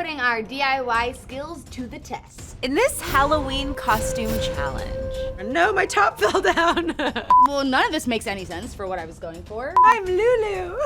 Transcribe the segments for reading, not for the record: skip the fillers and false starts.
putting our DIY skills to the test. In this Halloween costume challenge. No, my top fell down. Well, none of this makes any sense for what I was going for. I'm Lulu.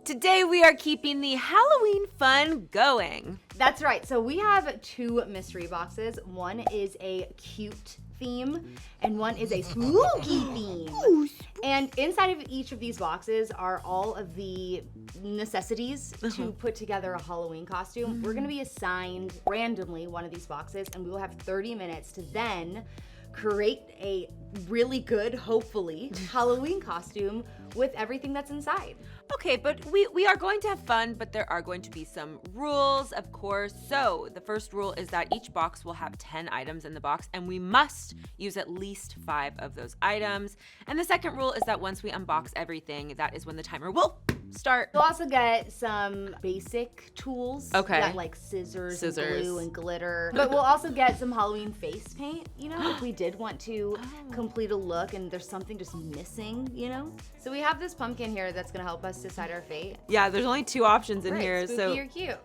Today we are keeping the Halloween fun going. That's right. So we have 2 mystery boxes. One is a cute theme and one is a spooky theme. And inside of each of these boxes are all of the necessities to put together a Halloween costume. We're gonna be assigned randomly one of these boxes and we will have 30 minutes to then create a really good, hopefully, Halloween costume with everything that's inside. Okay, but we are going to have fun, but there are going to be some rules, of course. So the first rule is that each box will have 10 items in the box, and we must use at least 5 of those items. And the second rule is that once we unbox everything, that is when the timer will start. We'll also get some basic tools. Okay. Like scissors. And glue and glitter. But we'll also get some Halloween face paint, you know, if we did want to complete a look and there's something just missing, you know? So we have this pumpkin here that's gonna help us decide our fate. Yeah, there's only 2 options in here. Spooky so or cute.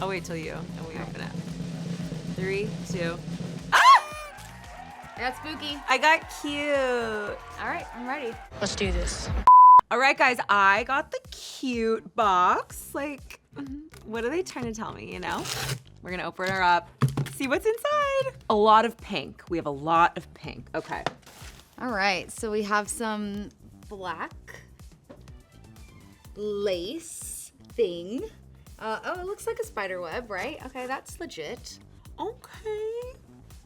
I'll wait till you and we open it. 3, 2. I got spooky. I got cute. All right, I'm ready. Let's do this. All right, guys, I got the cute box. Like, what are they trying to tell me, you know? We're gonna open her up, see what's inside. A lot of pink. We have a lot of pink. Okay. All right, so we have some black lace thing. Oh, it looks like a spider web, right? Okay, that's legit. Okay.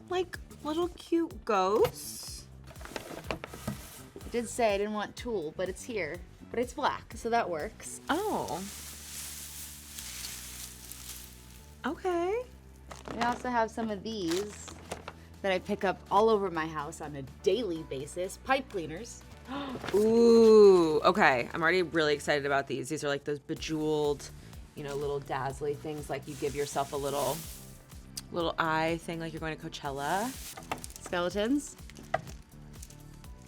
Like little cute ghosts. I did say I didn't want tulle, but it's here. But it's black, so that works. Oh. Okay. We also have some of these that I pick up all over my house on a daily basis. Pipe cleaners. Ooh, okay. I'm already really excited about these. These are like those bejeweled, you know, little dazzly things, like you give yourself a little eye thing like you're going to Coachella. Skeletons.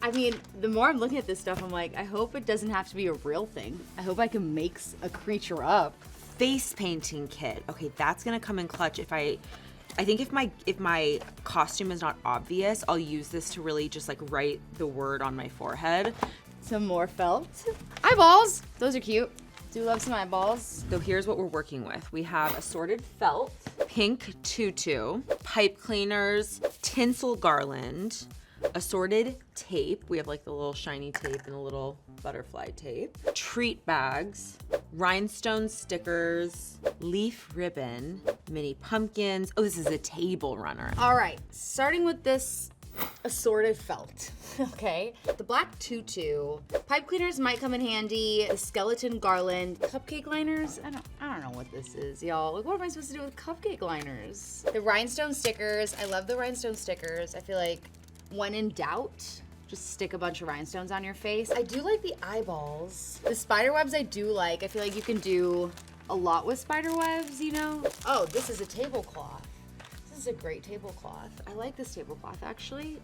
I mean, the more I'm looking at this stuff, I'm like, I hope it doesn't have to be a real thing. I hope I can make a creature up. Face painting kit. Okay, that's gonna come in clutch if I think if my costume is not obvious, I'll use this to really just like write the word on my forehead. Some more felt. Eyeballs. Those are cute. Do love some eyeballs. So here's what we're working with. We have assorted felt, pink tutu, pipe cleaners, tinsel garland, assorted tape. We have like the little shiny tape and the little butterfly tape. Treat bags, rhinestone stickers, leaf ribbon, mini pumpkins. Oh, this is a table runner. All right, starting with this assorted felt, okay? The black tutu. Pipe cleaners might come in handy. The skeleton garland. Cupcake liners? I don't know what this is, y'all. Like, what am I supposed to do with cupcake liners? The rhinestone stickers. I love the rhinestone stickers. I feel like when in doubt, just stick a bunch of rhinestones on your face. I do like the eyeballs. The spider webs I do like. I feel like you can do a lot with spider webs, you know? Oh, this is a tablecloth. This is a great tablecloth. I like this tablecloth, actually.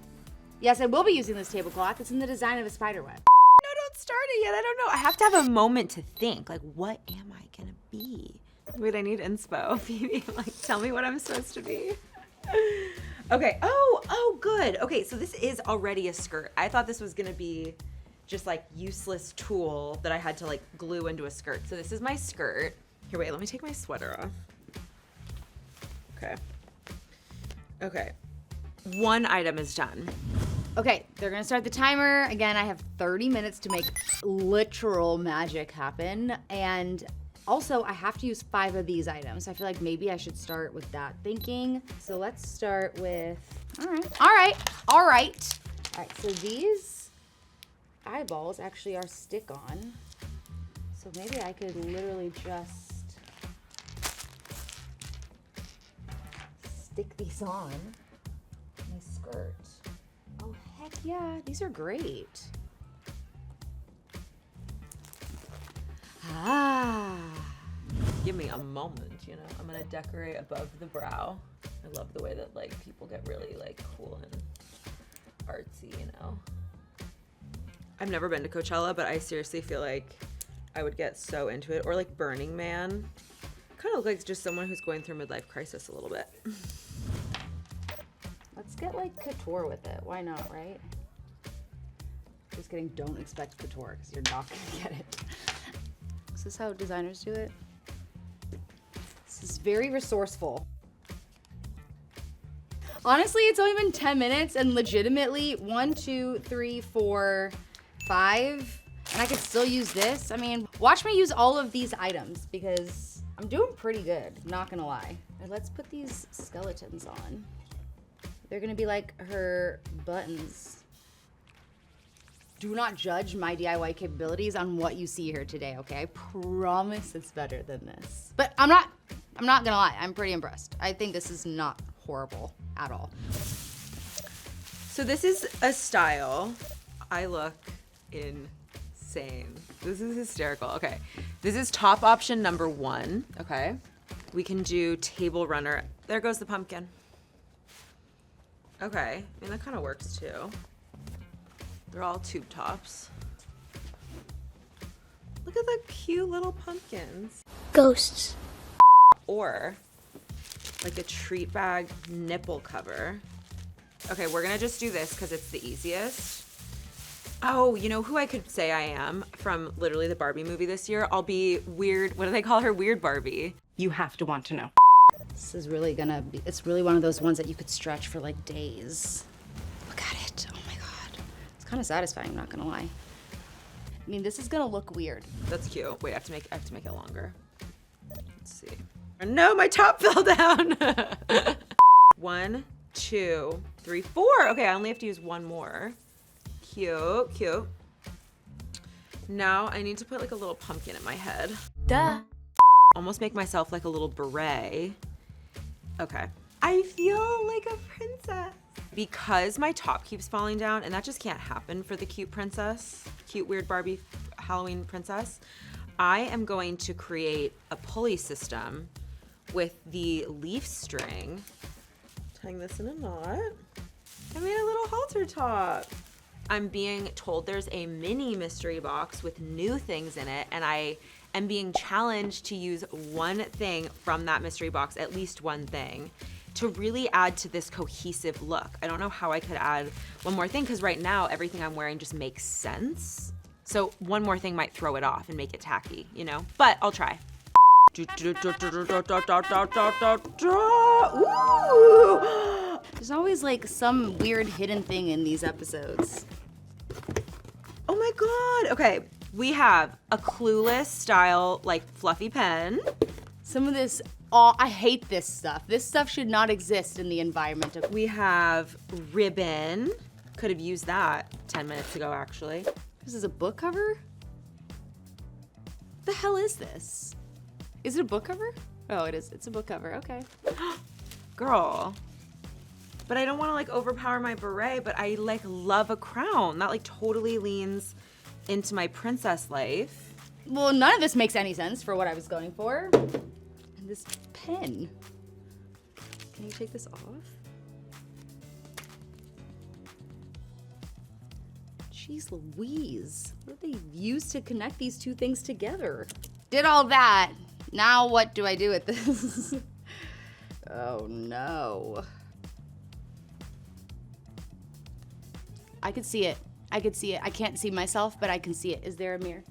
Yes, I will be using this tablecloth. It's in the design of a spider web. No, don't start it yet. I don't know. I have to have a moment to think. Like, what am I gonna be? Wait, I need inspo. Phoebe, like, tell me what I'm supposed to be. Okay. Oh, good. Okay, so this is already a skirt. I thought this was gonna be just like useless tool that I had to like glue into a skirt. So this is my skirt. Here, wait, let me take my sweater off. Okay. Okay. 1 item is done. Okay, they're gonna start the timer. Again, I have 30 minutes to make literal magic happen. And also, I have to use 5 of these items. I feel like maybe I should start with that thinking. So let's start with, all right. So these eyeballs actually are stick-on. So maybe I could literally just stick these on my skirt. Oh, heck yeah, these are great. Give me a moment, you know. I'm gonna decorate above the brow. I love the way that like people get really like cool and artsy, you know. I've never been to Coachella, but I seriously feel like I would get so into it. Or like Burning Man. kind of look like just someone who's going through midlife crisis a little bit. Let's get like couture with it. Why not, right? Just kidding, don't expect couture because you're not gonna get it. Is this how designers do it? This is very resourceful. Honestly, it's only been 10 minutes and legitimately 1, 2, 3, 4, 5, and I could still use this. I mean, watch me use all of these items because I'm doing pretty good, not gonna lie. And let's put these skeletons on. They're gonna be like her buttons. Do not judge my DIY capabilities on what you see here today, okay? I promise it's better than this. But I'm not gonna lie, I'm pretty impressed. I think this is not horrible at all. So this is a style. I look insane. This is hysterical. Okay, this is top option number 1, okay? We can do table runner. There goes the pumpkin. Okay, I mean, that kind of works too. They're all tube tops. Look at the cute little pumpkins. Ghosts. Or like a treat bag nipple cover. Okay, we're gonna just do this because it's the easiest. Oh, you know who I could say I am from literally the Barbie movie this year? I'll be weird, what do they call her? Weird Barbie. You have to want to know. This is really gonna be, it's really one of those ones that you could stretch for like days. Look at it, oh my God. It's kind of satisfying, I'm not gonna lie. I mean, this is gonna look weird. That's cute. Wait, I have to make it longer. Let's see. No, my top fell down. 1, 2, 3, 4. Okay, I only have to use one more. Cute, cute. Now I need to put like a little pumpkin in my head. Duh. Almost make myself like a little beret. Okay. I feel like a princess. Because my top keeps falling down, and that just can't happen for the cute princess, cute weird Barbie Halloween princess, I am going to create a pulley system with the leaf string. Tying this in a knot. I made a little halter top. I'm being told there's a mini mystery box with new things in it, and I am being challenged to use one thing from that mystery box, at least one thing, to really add to this cohesive look. I don't know how I could add one more thing because right now everything I'm wearing just makes sense. So one more thing might throw it off and make it tacky, you know? But I'll try. Ooh. There's always like some weird hidden thing in these episodes. Oh my God. Okay, we have a Clueless style like fluffy pen. Some of this, oh, I hate this stuff. This stuff should not exist in the environment. We have ribbon. Could have used that 10 minutes ago, actually. This is a book cover? The hell is this? Is it a book cover? Oh, it is. It's a book cover. Okay. Girl. But I don't want to like overpower my beret, but I like love a crown. That like totally leans into my princess life. Well, none of this makes any sense for what I was going for. And this pen. Can you take this off? Jeez Louise. What did they use to connect these two things together? Did all that. Now what do I do with this? Oh no. I could see it. I could see it. I can't see myself, but I can see it. Is there a mirror?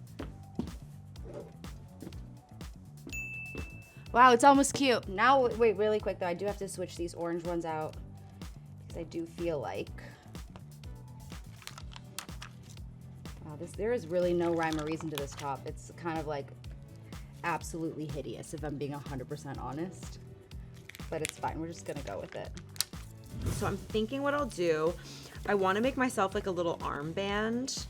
Wow, it's almost cute. Now, wait, really quick though, I do have to switch these orange ones out because I do feel like, wow, there is really no rhyme or reason to this top. It's kind of like absolutely hideous if I'm being 100% honest, but it's fine. We're just gonna go with it. So I'm thinking what I'll do, I want to make myself like a little armband.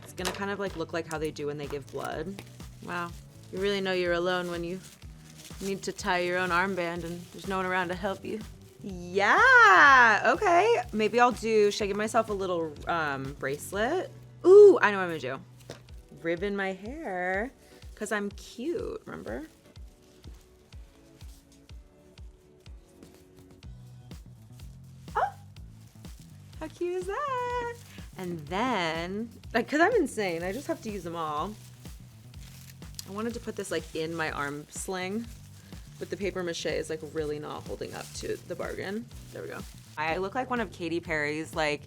It's gonna kind of like look like how they do when they give blood. Wow. You really know you're alone when you need to tie your own armband and there's no one around to help you. Yeah, okay. Maybe I'll do, should I give myself a little bracelet? Ooh, I know what I'm gonna do. Ribbon my hair, because I'm cute, remember? Oh, how cute is that? And then, like, because I'm insane, I just have to use them all. I wanted to put this like in my arm sling, but the paper mache is like really not holding up to the bargain. There we go. I look like one of Katy Perry's like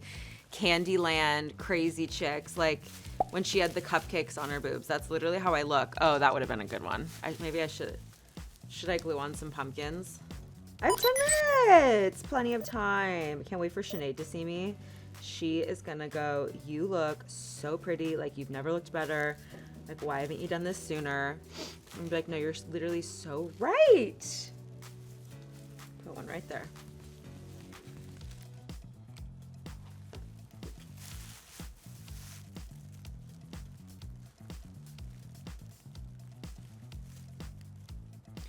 Candyland crazy chicks, like when she had the cupcakes on her boobs. That's literally how I look. Oh, that would have been a good one. Maybe I should I glue on some pumpkins? I have 10 minutes, plenty of time. Can't wait for Sinead to see me. She is gonna go, you look so pretty, like you've never looked better. Like, why haven't you done this sooner? I'm gonna be like, no, you're literally so right. Put one right there.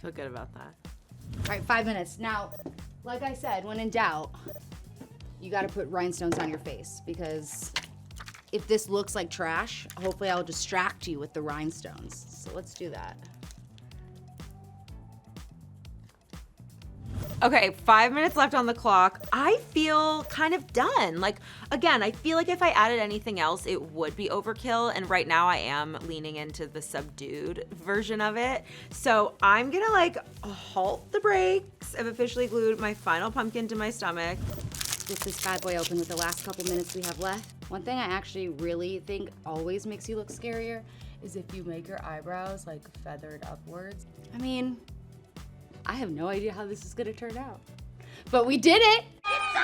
Feel good about that. All right, 5 minutes. Now, like I said, when in doubt, you gotta put rhinestones on your face, because if this looks like trash, hopefully I'll distract you with the rhinestones. So let's do that. Okay, 5 minutes left on the clock. I feel kind of done. Like, again, I feel like if I added anything else, it would be overkill. And right now I am leaning into the subdued version of it. So I'm gonna like halt the brakes. I've officially glued my final pumpkin to my stomach. Get this bad boy open with the last couple minutes we have left. One thing I actually really think always makes you look scarier is if you make your eyebrows like feathered upwards. I mean, I have no idea how this is gonna turn out. But we did it! It's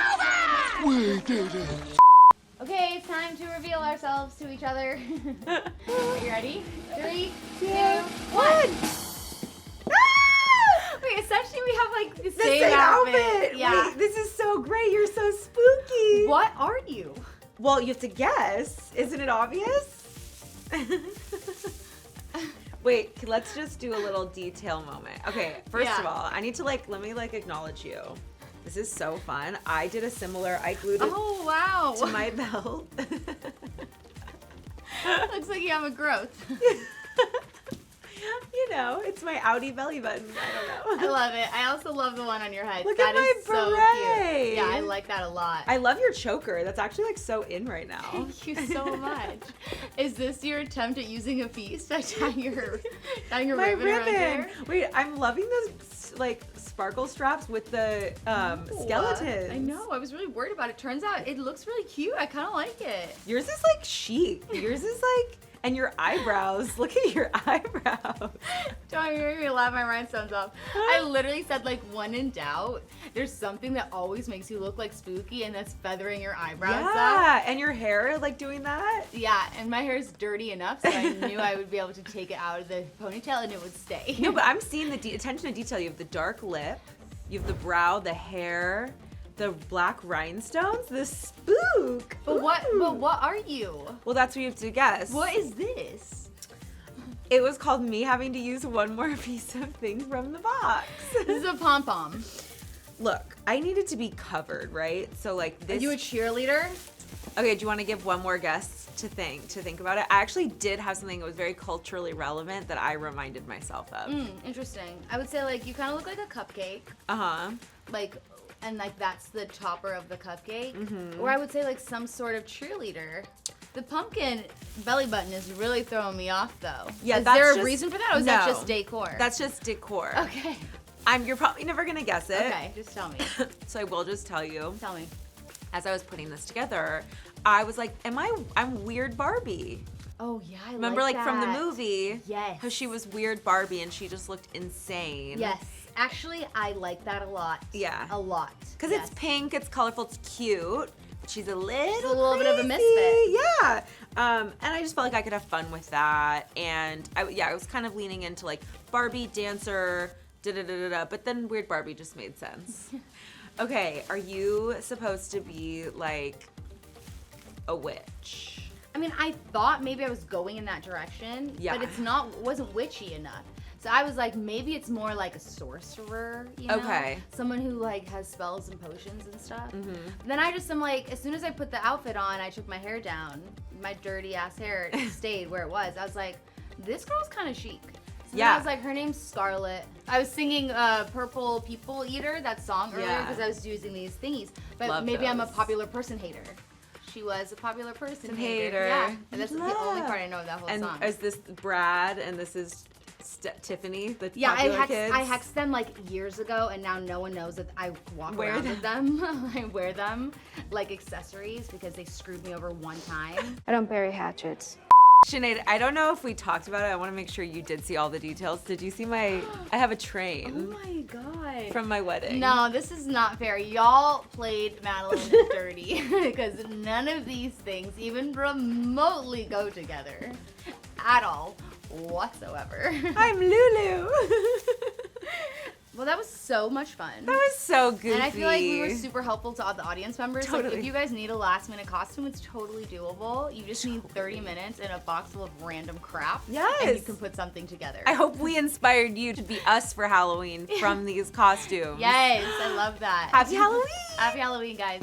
over! We did it! Okay, it's time to reveal ourselves to each other. Are you ready? 3, 2, 1! Wait, essentially we have like the same outfit. Yeah. Wait, this is so great. You're so spooky. What are you? Well, you have to guess. Isn't it obvious? Wait, let's just do a little detail moment. Okay, first of all, I need to let me acknowledge you. This is so fun. I did a similar, I glued it to my belt. Looks like you have a growth. You know, it's my Audi belly button. I don't know. I love it. I also love the one on your head. Look that at my is so beret. cute. Yeah, I like that a lot. I love your choker. That's actually like so in right now. Thank you so much. Is this your attempt at using a feast by tying your ribbon around here? Wait, I'm loving those like sparkle straps with the skeletons. I know. I was really worried about it. Turns out it looks really cute. I kind of like it. Yours is like chic. Yours is like. And your eyebrows. Look at your eyebrows. Don't make me laugh my rhinestones off. I literally said like when in doubt, there's something that always makes you look like spooky, and that's feathering your eyebrows up. Yeah, and your hair like doing that. Yeah, and my hair is dirty enough, so I knew I would be able to take it out of the ponytail and it would stay. No, but I'm seeing the attention to detail. You have the dark lip, you have the brow, the hair, the black rhinestones, the spook. But what are you? Well, that's what you have to guess. What is this? It was called me having to use one more piece of thing from the box. This is a pom-pom. Look, I needed to be covered, right? So like this. Are you a cheerleader? Okay, do you want to give one more guess to think about it? I actually did have something that was very culturally relevant that I reminded myself of. Interesting. I would say like you kind of look like a cupcake. Uh-huh. And that's the topper of the cupcake. Or I would say like some sort of cheerleader. The pumpkin belly button is really throwing me off though. Yeah, is there a reason for that, or is that just decor? That's just decor. Okay. You're probably never gonna guess it. Okay, just tell me. So I will just tell you. Tell me. As I was putting this together, I was like, I'm weird Barbie. Oh yeah, I remember like that. From the movie? Yes. How she was weird Barbie and she just looked insane. Yes. Actually, I like that a lot. Yeah. A lot. Because it's pink, it's colorful, it's cute. But she's a little bit of a misfit. Yeah. And I just felt like I could have fun with that. And I was kind of leaning into like Barbie, dancer, da-da-da-da-da. But then weird Barbie just made sense. Okay, are you supposed to be like a witch? I mean, I thought maybe I was going in that direction, but wasn't witchy enough. So I was like, maybe it's more like a sorcerer, you know? Okay. Someone who like has spells and potions and stuff. Then I just am like, as soon as I put the outfit on, I took my hair down. My dirty ass hair stayed where it was. I was like, this girl's kind of chic. So then I was like, her name's Scarlet. I was singing Purple People Eater, that song earlier, because I was using these thingies. But Love maybe those. I'm a popular person hater. She was a popular person hater. Yeah, and that's the only part I know of that whole song. And is this Brad and this is Tiffany, the Yeah, popular kids. I hexed them like years ago, and now no one knows that I walk around with them. I wear them like accessories because they screwed me over one time. I don't bury hatchets. Sinead, I don't know if we talked about it. I want to make sure you did see all the details. Did you see I have a train. Oh my god. From my wedding. No, this is not fair. Y'all played Madeline dirty because none of these things even remotely go together at all whatsoever. I'm Lulu. Well, that was so much fun. That was so goofy. And I feel like we were super helpful to all the audience members. Totally. Like, if you guys need a last minute costume, it's totally doable. You just need 30 minutes and a box full of random crap. Yes. And you can put something together. I hope we inspired you to be us for Halloween from these costumes. Yes, I love that. Happy Halloween! Happy Halloween, guys.